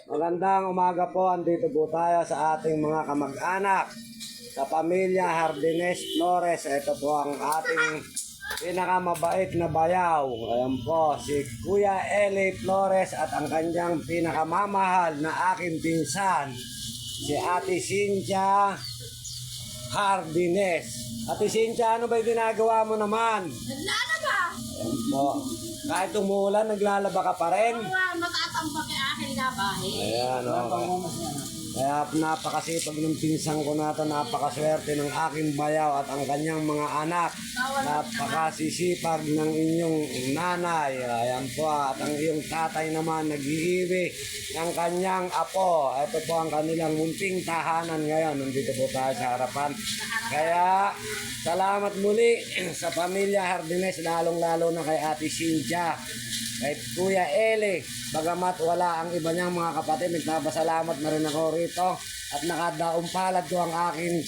Magandang umaga po. Andito po tayo sa ating mga kamag-anak sa pamilya Hardines Flores. Ito po ang ating pinakamabait na bayaw. Ayan po, si Kuya Eli Flores at ang kanyang pinakamamahal na aking pinsan, si Ate Cynthia Hardines. Ate Cynthia, ano ba yung ginagawa mo naman? Naglalaba. Ayan po. Kahit umulan, naglalaba ka pa rin? Matatamba kay akin na bahay. Ayan, okay. Kaya napakasipag ng pinsang ko na ito, napakaswerte ng aking bayaw at ang kanyang mga anak. Napakasisipag ng inyong nanay. Ayan po, at ang iyong tatay naman nag-iiwi ng kanyang apo. Ito po ang kanilang munting tahanan ngayon. Nandito po tayo sa harapan. Kaya salamat muli sa pamilya Hardines, lalong-lalo na kay Ate Cynthia, kay Kuya Eli. Bagamat wala ang iba niyang mga kapatid, nagpapasalamat na rin ako rito at nakadaong palad ko ang aking